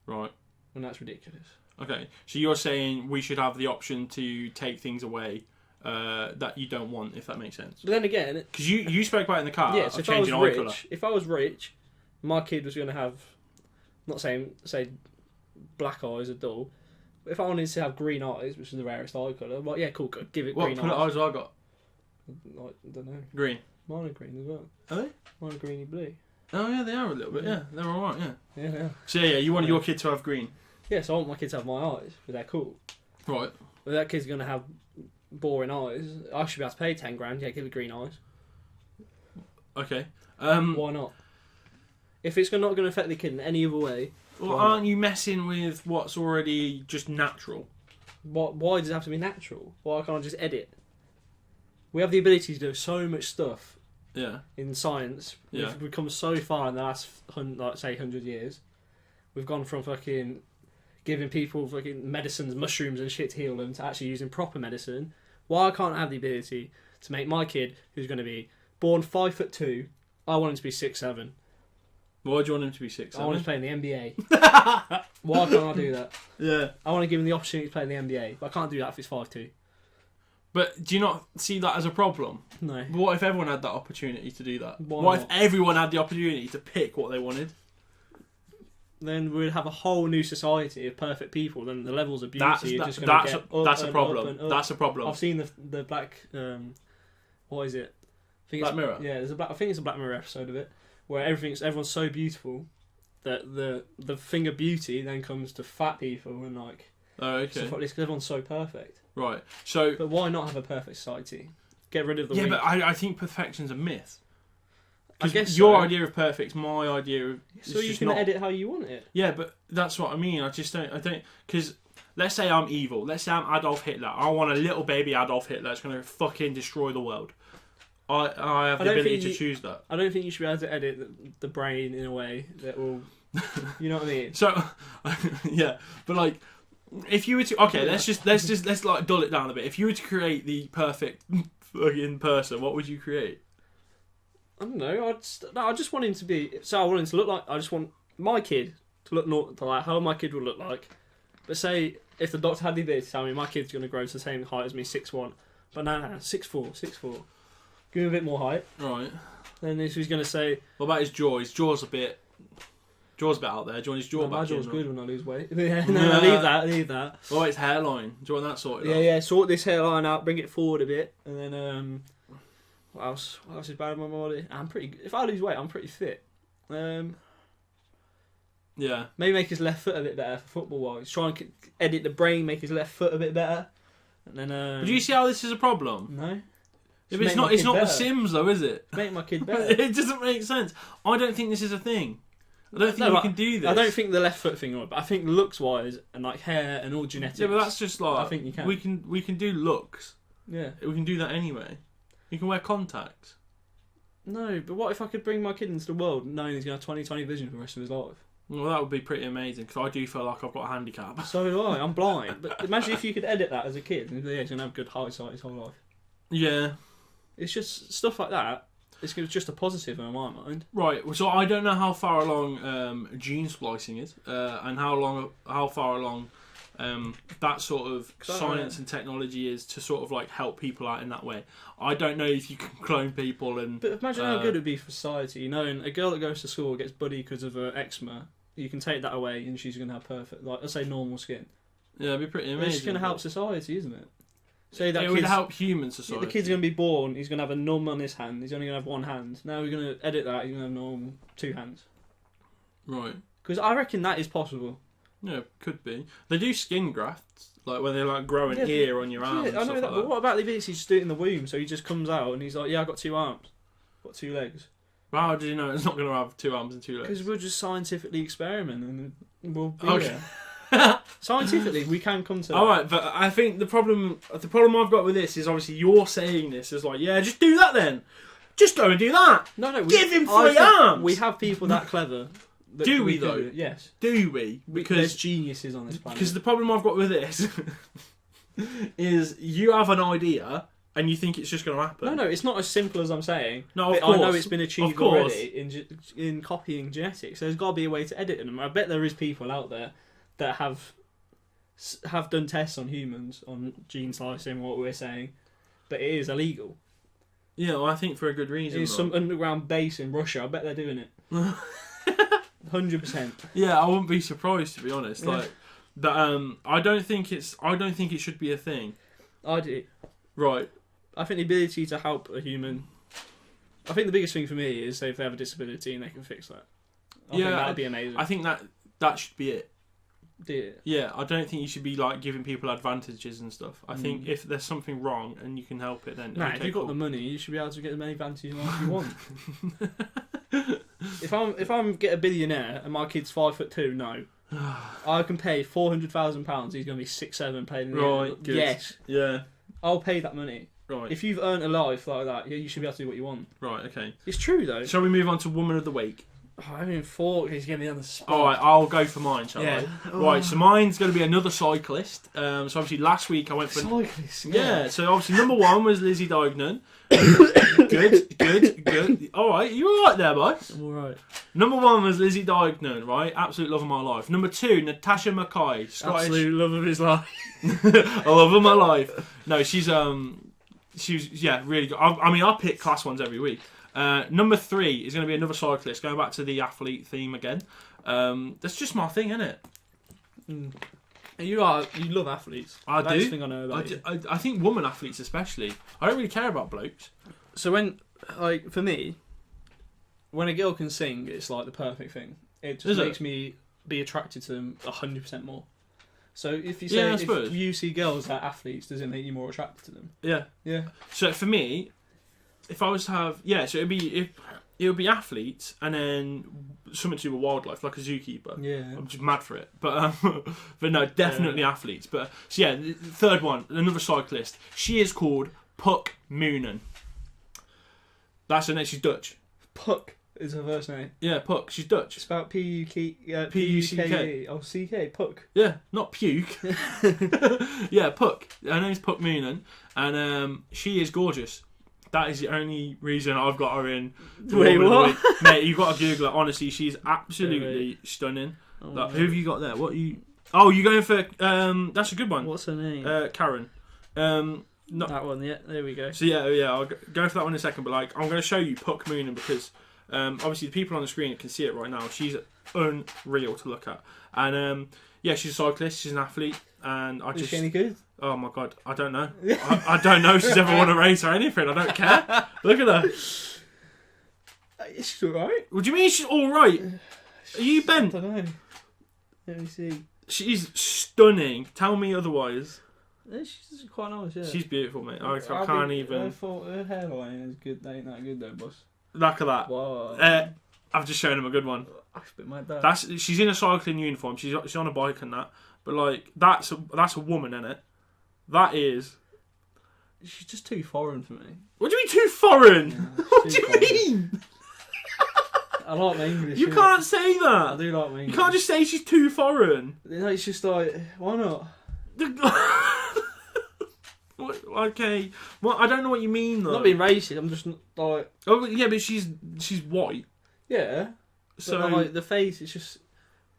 Right. And that's ridiculous. Okay, so you're saying we should have the option to take things away that you don't want, if that makes sense. But then again, because you spoke about it in the car. Yeah, so if I was rich, my kid was going to have, not saying say black eyes are dull, but if I wanted to have green eyes, which is the rarest eye colour, well, yeah, cool, give it green eyes. What colour eyes have I got? Like, I don't know. Green. Mine are green as well. Are they? Mine are greeny blue. Oh yeah, they are a little bit. Yeah, they're all right. Yeah. Yeah. So yeah, you want your kid to have green. Yeah, so I want my kids to have my eyes, but they're cool. Right. But that kid's going to have boring eyes. I should be able to pay 10 grand. Yeah, give it green eyes. Okay. Why not? If it's not going to affect the kid in any other way. Well, aren't you messing with what's already just natural? Why does it have to be natural? Why can't I just edit? We have the ability to do so much stuff. Yeah. In science, we've come so far in the last, like, say, 100 years. We've gone from fucking giving people fucking medicines, mushrooms and shit to heal them, to actually using proper medicine. Why can't I have the ability to make my kid, who's going to be born 5'2", I want him to be 6'7". Why do you want him to be 6'7"? I want him to play in the NBA. Why can't I do that? Yeah. I want to give him the opportunity to play in the NBA, but I can't do that if he's 5'2". But do you not see that as a problem? No. But what if everyone had that opportunity to do that? Why what not? if everyone had the opportunity to pick what they wanted? Then we'd have a whole new society of perfect people. Then the levels of beauty are just going to get up that's and a problem. up and up. That's a problem. I've seen the black. What is it? I think Black it's, Mirror. Yeah, I think it's a Black Mirror episode of it where everyone's so beautiful that the thing of beauty then comes to fat people and like. Oh, okay. Stuff like this because everyone's so perfect. Right. So. But why not have a perfect society? Get rid of the. Yeah, weak. but I think perfection's a myth. I guess your so. idea of perfect's my idea of. So you can edit how you want it. Yeah, but that's what I mean. I don't. Because let's say I'm evil. Let's say I'm Adolf Hitler. I want a little baby Adolf Hitler that's going to fucking destroy the world. I have the ability to choose that. I don't think you should be able to edit the brain in a way that will. You know what I mean? So, yeah, but like, if you were to let's like dull it down a bit. If you were to create the perfect fucking person, what would you create? I don't know. I just want him to be. So I want him to look like. I just want my kid to look like how my kid would look like. But say if the doctor had the ability to tell me my kid's going to grow to the same height as me, 6'1", but no, 6'4". Give him a bit more height. Right. Then if he's going to say, what about his jaw? His jaw's a bit out there. Do you want his jaw no, back? my jaw's in, good when I lose weight. Yeah, no, leave that. What about his hairline? Do you want that sorted out? Yeah. Sort this hairline out, bring it forward a bit, and then what else? What else is bad in my body? If I lose weight, I'm pretty fit. Yeah. Maybe make his left foot a bit better for football wise. Try and edit the brain, make his left foot a bit better. And then. But do you see how this is a problem? No. Yeah, but it's not The Sims though, is it? Make my kid better. It doesn't make sense. I don't think this is a thing. I don't think you can do this. I don't think the left foot thing, but I think looks wise and like hair and all genetics. Yeah, but that's just like I think you can. We can do looks. Yeah. We can do that anyway. You can wear contacts. No, but what if I could bring my kid into the world knowing he's going to have 20/20 vision for the rest of his life? Well, that would be pretty amazing because I do feel like I've got a handicap. So do I. I'm blind. But imagine if you could edit that as a kid. And yeah, he's going to have good eyesight his whole life. Yeah. It's just stuff like that. It's just a positive in my mind. Right. So I don't know how far along gene splicing is, and how far along that sort of science and technology is to sort of like help people out in that way. I don't know if you can clone people and. But imagine how good it'd be for society. You know, and a girl that goes to school gets bullied because of her eczema. You can take that away, and she's going to have perfect, like let's say, normal skin. Yeah, it'd be pretty amazing. It's going to help society, isn't it? Say that it would help human society. The kid's going to be born, he's going to have a numb on his hand, he's only going to have one hand. Now we're going to edit that, he's going to have normal 2 hands. Right. Because I reckon that is possible. Yeah, could be. They do skin grafts, like when they like grow an ear on your arm. Yeah, I know that, but what about the ability to just do it in the womb? So he just comes out and he's like, yeah, I've got 2 arms, got 2 legs. Well, how did you know it's not going to have 2 arms and 2 legs? Because we'll just scientifically experiment and we'll be okay. there. Scientifically, we can come to that. Alright, but I think the problem I've got with this is obviously you're saying this as like, yeah, just do that then. Just go and do that. No, give him 3 arms. We have people that clever. Do we though? Do yes. Do we? Because there's geniuses on this planet. Because the problem I've got with this is you have an idea and you think it's just going to happen. No, it's not as simple as I'm saying. No, of course. I know it's been achieved already in copying genetics. There's got to be a way to edit them. I bet there is people out there that have done tests on humans on gene slicing, what we're saying, but it is illegal. Yeah, well, I think for a good reason. There's some underground base in Russia. I bet they're doing it. 100%. Yeah, I wouldn't be surprised to be honest. Yeah. Like, but I don't think it should be a thing. I do. Right. I think the ability to help a human. I think the biggest thing for me is if they have a disability and they can fix that. I think that'd be amazing. I think that should be it. Yeah. Yeah, I don't think you should be like giving people advantages and stuff. I think if there's something wrong and you can help it, then if you've got the money, you should be able to get as many advantages as you want. If I'm get a billionaire and my kid's 5'2", no, I can pay £400,000. He's going to be 6'7", playing in the right. Good. Yes. Yeah. I'll pay that money. Right. If you've earned a life like that, yeah, you should be able to do what you want. Right. Okay. It's true though. Shall we move on to Woman of the Week? Oh, I mean, he's getting me on the spot. Alright, I'll go for mine, shall Yeah. I? Right, so mine's going to be another cyclist. So obviously last week I went for... Cyclist, yeah, so obviously number 1 was Lizzie Deignan. Good. Alright, you alright there, boy? I'm alright. Number 1 was Lizzie Deignan, right? Absolute love of my life. Number 2, Natasha Mackay. Scottish. Absolute love of his life. I love of my life. No, she's really good. I mean, I pick class ones every week. Number 3 is going to be another cyclist. Going back to the athlete theme again. That's just my thing, isn't it? Mm. You love athletes. That's the do. thing I know about you. I think woman athletes especially. I don't really care about blokes. So when, like, for me, when a girl can sing, it's like the perfect thing. It just makes me be attracted to them 100% more. So if you say if you see girls that are athletes, does it make you more attracted to them? Yeah. Yeah. So for me, if I was to have so it would be athletes and then something to do with wildlife, like a zookeeper. Yeah. I'm just mad for it. But no, definitely athletes. But so yeah, the third one, another cyclist. She is called Puck Moonen. That's her name. She's Dutch. Puck is her first name. Yeah, Puck. She's Dutch. It's about P-U-C-K. P-U-C-K. Oh, C-K. Puck. Yeah, not puke. Yeah, Puck. Her name's Puck Moonen, and she is gorgeous. That is the only reason I've got her in. Wait, what? Mate, you've got to Google it. Honestly, she's absolutely stunning. Oh, Like, who have you got there? What are you? Oh, you're going for that's a good one. What's her name? Karen. Not that one, yeah. There we go. So yeah, I'll go for that one in a second. But like, I'm going to show you Puck Moonen because obviously the people on the screen can see it right now. She's unreal to look at, and yeah, she's a cyclist. She's an athlete, and Is she any good? Oh my god, I don't know. I don't know if she's ever won a race or anything. I don't care. Look at her. She's alright. What do you mean she's all right? Are you bent? I don't know. Let me see. She's stunning. Tell me otherwise. Yeah, she's quite nice, yeah. She's beautiful, mate. I can't even. I thought her hairline is good. They ain't that good though, boss. Look at that. Wow. I've just shown him a good one. I spit my dad. She's in a cycling uniform. She's on a bike and that. But like that's a woman, innit? That is. She's just too foreign for me. What do you mean too foreign? Yeah, What do you mean? I like my English. You can't say I that. do like my English. You can't just say she's too foreign. You know, it's just like, why not? Okay. Well, I don't know what you mean though. I'm not being racist. I'm just like. Oh yeah, but she's white. Yeah. So But, like the face, it's just.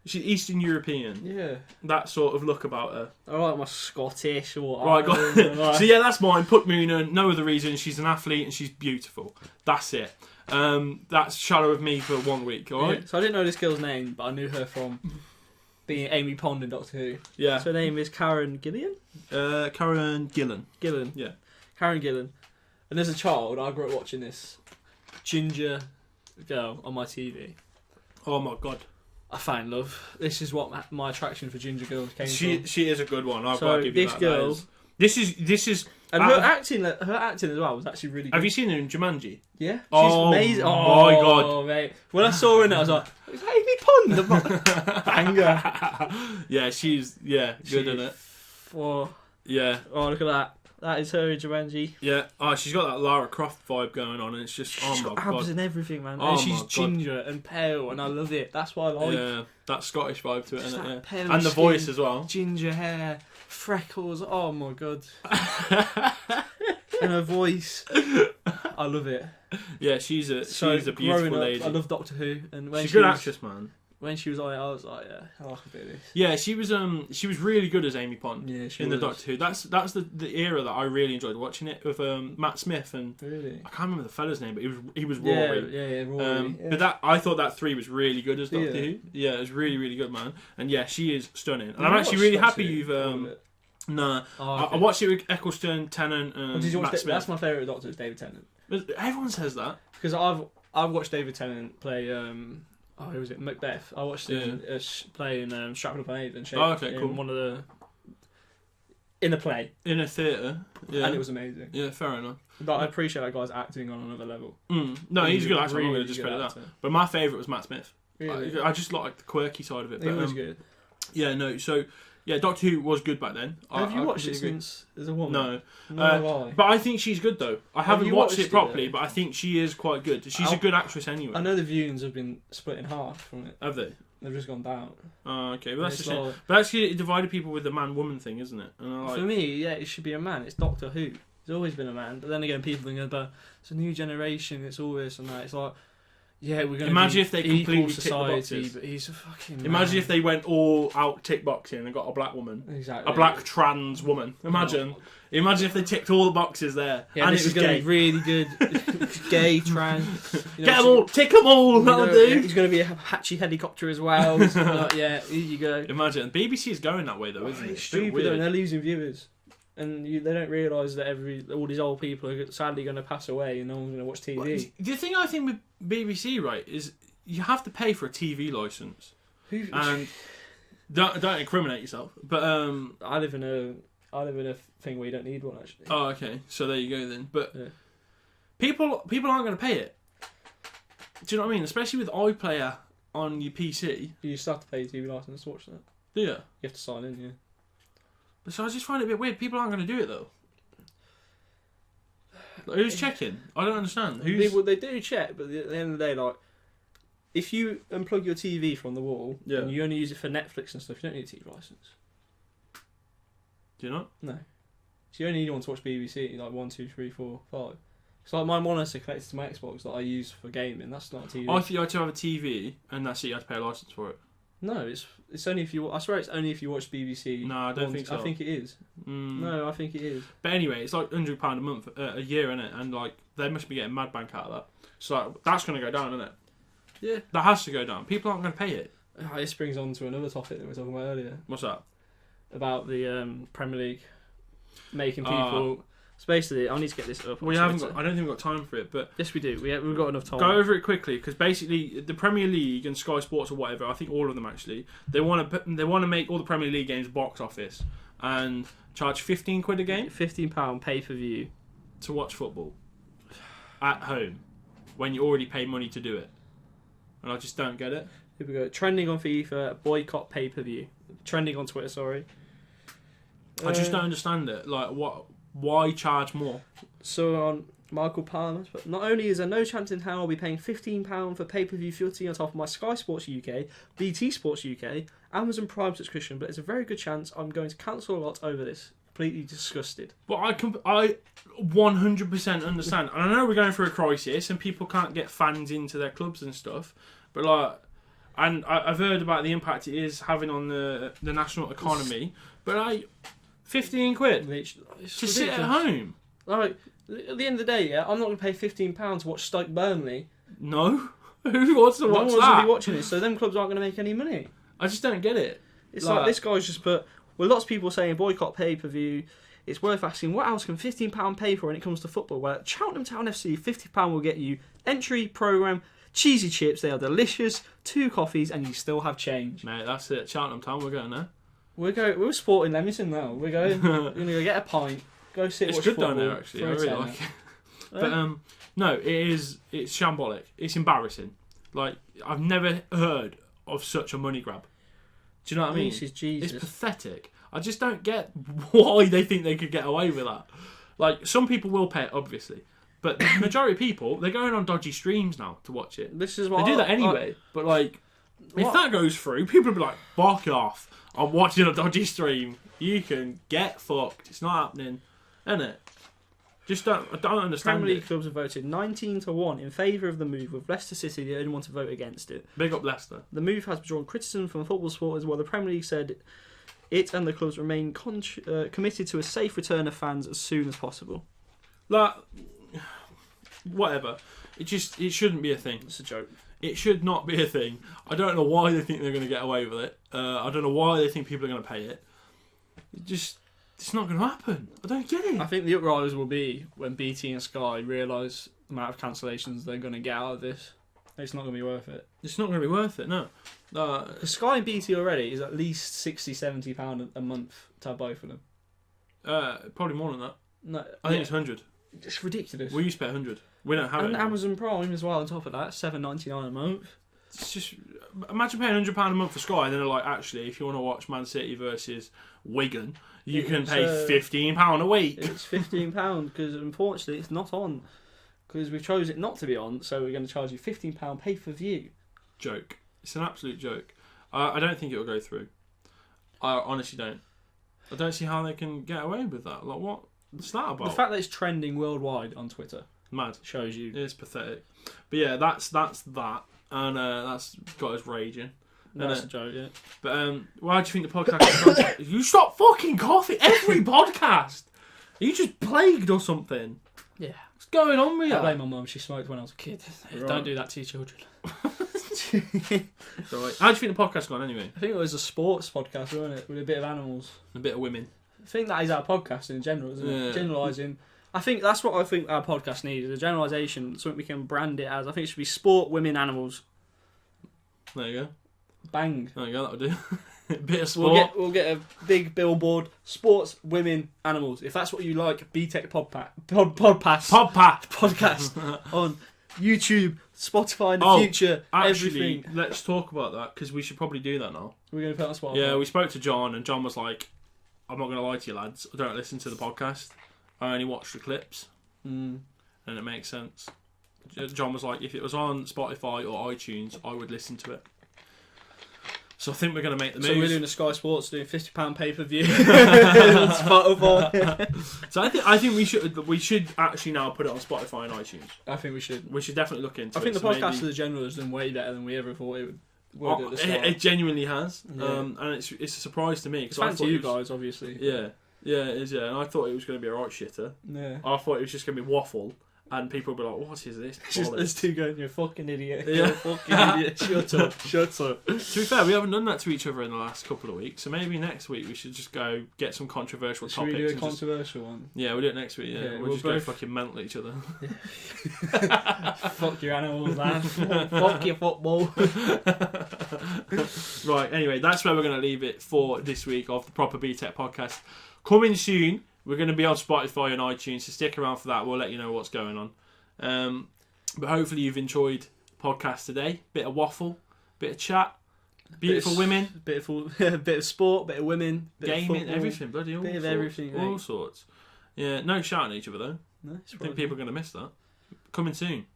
she's Eastern European. Yeah. That sort of look about her. I like my Scottish or. Right, Ireland, so yeah, that's mine. Puck Moonen. No other reason. She's an athlete and she's beautiful. That's it. That's Shadow of Me for 1 week. All right. Yeah. So I didn't know this girl's name, but I knew her from being Amy Pond in Doctor Who. Yeah. So her name is Karen Gillian. Karen Gillan. Gillan. Yeah. Karen Gillan. And as a child, I grew up watching this ginger girl on my TV. Oh my god. I found love. This is what my attraction for ginger girls came from. She is a good one. I've So got to give you this that. girl- This is. And her acting as well was actually really good. Have you seen her in Jumanji? Yeah. She's Oh amazing. my God. Mate. When I saw her in it, I was like, it's Amy Pond. Banger. Yeah, she's good in it. Oh, Yeah. look at that. That is her in Jumanji. Yeah. Oh, she's got that Lara Croft vibe going on, and it's just She's oh my got abs god. and everything, man. Oh And my she's God. ginger and pale, and I love it. That's what I like. Yeah, that Scottish vibe to it, Just isn't that it? Yeah. pale And the skin, voice as well. Ginger hair, freckles. Oh my god. And her voice. I love it. Yeah, she's a Growing beautiful up, lady. I love Doctor Who, and when She's a she good was, actress, man. when she was on it, I was like, yeah, I like a bit of this. Yeah, she was really good as Amy Pond Yeah, she in the was. Doctor Who. That's the era that I really enjoyed watching it with Matt Smith and Really? I can't remember the fella's name, but he was Yeah, Rory. yeah, Rory. Yeah. But I thought that 3 was really good as Doctor Yeah. Who. Yeah, it was really really good, man. And yeah, she is stunning. And Have I'm you actually watched really Doctor happy Who? you've All of it? Nah. Oh, I okay. watched it with Eccleston, Tennant, and Did you watch Matt Smith. That's my favourite Doctor, is David Tennant. Everyone says that. Because I've watched David Tennant play who was it, Macbeth. I watched him play in Stratford upon Avon. Oh, okay, in cool. One of the in a play, In a theatre. Yeah. and it was amazing. Yeah, fair enough. But I appreciate that guy's acting on another level. No, he's a good actor. I'm not going to Really discredit good that. actor. But my favourite was Matt Smith. Really? I just like the quirky side of it. He But, was good. yeah, no. So yeah, Doctor Who was good back then. Have you I watched it completely agree. since as a woman? No. No, But I think she's good though. I haven't you watched watched it it, properly, though? but I think she is quite good. She's a good actress anyway. I know the viewings have been split in half from it. Have they? They've just gone down. Oh, okay. Well, that's a It's shame. like- But actually, it divided people with the man-woman thing, isn't it? And I like, For me, yeah, it should be a man. It's Doctor Who. It's always been a man. But then again, people think about it's a new generation. It's all this and that. It's like, yeah, we're going to Imagine be if they equal completely tick the society, boxes. but he's a fucking. imagine man. if they went all out tick boxing and got a black woman, Exactly. a black trans woman. Imagine if they ticked all the boxes there, Yeah, and this it is was going gay. to be really good. Gay, trans. You know, Get them all, tick them all. That'll do. He's going to be a Apache helicopter as well. It's like, yeah, here you go. Imagine BBC is going that way though, isn't it? It's It's a bit stupid, though, and weird. they're losing viewers. And they don't realise that all these old people are sadly going to pass away and no one's going to watch TV. The thing I think with BBC, right, is you have to pay for a TV license, and don't incriminate yourself. But I live in a thing where you don't need one actually. oh, okay, so there you go then. But Yeah. people aren't going to pay it. Do you know what I mean? Especially with iPlayer on your PC. You just have to pay your TV license to watch that. Do you? You have to sign in, yeah. So I just find it a bit weird. People aren't going to do it though. Like, who's checking? I don't understand. They do check, but at the end of the day, like, if you unplug your TV from the wall Yeah. and you only use it for Netflix and stuff, you don't need a TV license. Do you not? No. So you only need one to watch BBC, like 1, 2, 3, 4, 5. It's like my monitor connected to my Xbox that I use for gaming. That's not a TV. I think you had to have a TV, and that's it. You had to pay a license for it. No, it's only if you. I swear it's only if you watch BBC. No, I don't think so. I think it is. No, I think it is. But anyway, it's like £100 a month, a year, innit? And like they must be getting mad bank out of that. So like, that's going to go down, isn't it? Yeah, that has to go down. People aren't going to pay it. This brings on to another topic that we were talking about earlier. What's that? About the Premier League making people. So basically, I need to get this up. I don't think we've got time for it, but yes, we do. We've got enough time. Go over it quickly because basically the Premier League and Sky Sports or whatever, I think all of them actually, they want to make all the Premier League games box office and charge £15 a game, £15 pay per view to watch football at home when you already pay money to do it, and I just don't get it. Here we go. Trending on FIFA, boycott pay per view. Trending on Twitter, sorry. I just don't understand it. Like what? Why charge more? So on Michael Palmer, but not only is there no chance in hell I'll be paying £15 for pay-per-view footy on top of my Sky Sports UK, BT Sports UK, Amazon Prime subscription, but there's a very good chance I'm going to cancel a lot over this. Completely disgusted. But I 100% understand. And I know we're going through a crisis and people can't get fans into their clubs and stuff, but like, and I've heard about the impact it is having on the national economy, but like, £15 to sit at home. Like, at the end of the day, yeah, I'm not going to pay £15 to watch Stoke Burnley. No. Who wants to watch that? No one's going to be watching it, so them clubs aren't going to make any money. I just don't get it. It's like this guy's just put, with lots of people saying boycott pay-per-view, it's worth asking, what else can £15 pay for when it comes to football? Well, at Cheltenham Town FC, £50 will get you entry, programme, cheesy chips, they are delicious, 2 coffees, and you still have change. Mate, that's it. Cheltenham Town, we're going there. We're sporting Leamington now. We're going. We're going to go get a pint. Go sit. It's Watch good football down there actually. I really like it. But no, it's shambolic. It's embarrassing. Like I've never heard of such a money grab. Do you know what I mean? This is Jesus. It's pathetic. I just don't get why they think they could get away with that. Like some people will pay it, obviously, but the majority of people they're going on dodgy streams now to watch it. This is what they do that anyway. But like, if that goes through, people will be like, "Fuck off." I'm watching a dodgy stream. You can get fucked. It's not happening, isn't it? I don't understand. Premier League clubs have voted 19-1 in favour of the move, with Leicester City the only one to vote against it. Big up Leicester. The move has drawn criticism from football supporters, while the Premier League said it and the clubs remain committed to a safe return of fans as soon as possible. Like, whatever. It shouldn't be a thing. It's a joke. It should not be a thing. I don't know why they think they're going to get away with it. I don't know why they think people are going to pay it. It's not going to happen. I don't get it. I think the uprisers will be when BT and Sky realise the amount of cancellations they're going to get out of this. It's not going to be worth it. It's not going to be worth it, no. Because Sky and BT already is at least £60-70 a month to have both of them. Probably more than that. No, I think it's 100. It's ridiculous. We used to pay 100. We don't have it. And Amazon Prime as well on top of that, £7.99 a month. It's just imagine paying £100 a month for Sky, and then they're like, actually, if you want to watch Man City versus Wigan, you can pay £15 a week. It's £15 because unfortunately it's not on. Because we chose it not to be on, so we're going to charge you £15 pay per view. Joke. It's an absolute joke. I don't think it will go through. I honestly don't. I don't see how they can get away with that. Like, what's that about? The fact that it's trending worldwide on Twitter mad shows you. It's pathetic. But yeah, that's that, and that's got us raging. That's a joke, yeah. But why do you think the podcast? You stop fucking coughing every podcast. Are you just plagued or something? Yeah. What's going on with you? I blame my mum. She smoked when I was a kid. Right. Don't do that to your children. Right. How do you think the podcast's gone anyway? I think it was a sports podcast, wasn't it? With a bit of animals. A bit of women. I think that is our podcast in general, isn't it? Yeah. Generalising. I think that's what I think our podcast needs, a generalisation, something we can brand it as. I think it should be sport, women, animals. There you go. Bang. There you go, that'll do. Bit of sport. We'll get a big billboard, sports, women, animals. If that's what you like, BTEC podcast on YouTube, Spotify in the future, actually, everything. let's talk about that, because we should probably do that now. We're going to put it on Spotify. Yeah, we spoke to John, and John was like, I'm not going to lie to you lads, I don't listen to the podcast. I only watch the clips. And it makes sense. John was like, if it was on Spotify or iTunes, I would listen to it. So I think we're going to make the move. So we're doing the Sky Sports, doing £50 pay-per-view on Spotify. So I think we should actually now put it on Spotify and iTunes. I think we should. We should definitely look into it. I think the So podcast maybe- as a general has done way better than we ever thought it would at the start. It genuinely has, Yeah. and it's a surprise to me. It's thanks to you guys, obviously. Yeah, it is. Yeah, and I thought it was going to be a right shitter. Yeah. I thought it was just going to be Waffle, and people would be like, "What is this?" It's just us two going, "You're a fucking idiot. Yeah. You're a fucking idiot. Shut up. Shut up." To be fair, we haven't done that to each other in the last couple of weeks, so maybe next week we should just go get some controversial Should we topics. do a and just- controversial one? Yeah, we'll do it next week. Yeah, Yeah, we'll just both- go fucking mental at each other. Fuck your animals, man. Fuck your football. Right, anyway, that's where we're going to leave it for this week of the Proper BTEC podcast. Coming soon, we're going to be on Spotify and iTunes, so stick around for that. We'll let you know what's going on. But hopefully you've enjoyed the podcast today. Bit of waffle, bit of chat, beautiful women, bit of sport, bit of women, bit gaming, of football. everything, bloody all Bit of sorts. everything, All mate. sorts. Yeah, no shouting at each other though. No, it's I think people are going to miss that. Coming soon.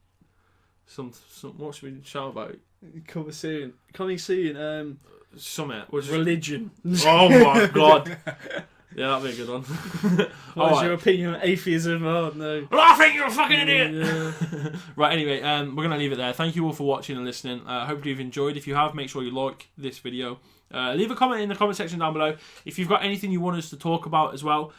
Some what should we shout about? coming soon. Coming soon. Summit. We'll just- Religion. Oh my god. Yeah, that'd be a good one. What's Alright. your opinion on atheism? Oh no. Well, I think you're a fucking idiot. Yeah. Right, anyway, we're going to leave it there. Thank you all for watching and listening. Hopefully you've enjoyed. If you have, make sure you like this video. Leave a comment in the comment section down below. If you've got anything you want us to talk about as well,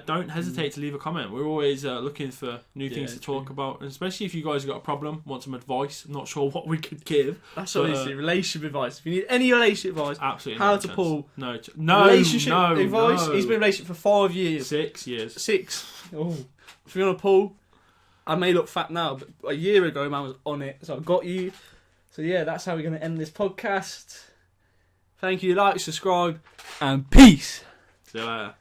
don't hesitate to leave a comment. We're always looking for new things to talk about, and especially if you guys have got a problem, want some advice, I'm not sure what we could give. That's But, obviously relationship advice. If you need any relationship advice, Absolutely how no to chance. pull No, relationship no, advice. no. He's been in a relationship for 5 years. 6 years. 6. Oh. If you want to pull, I may look fat now, but a year ago, man was on it, so I got you. So yeah, that's how we're going to end this podcast. Thank you, like, subscribe, and peace. See you later.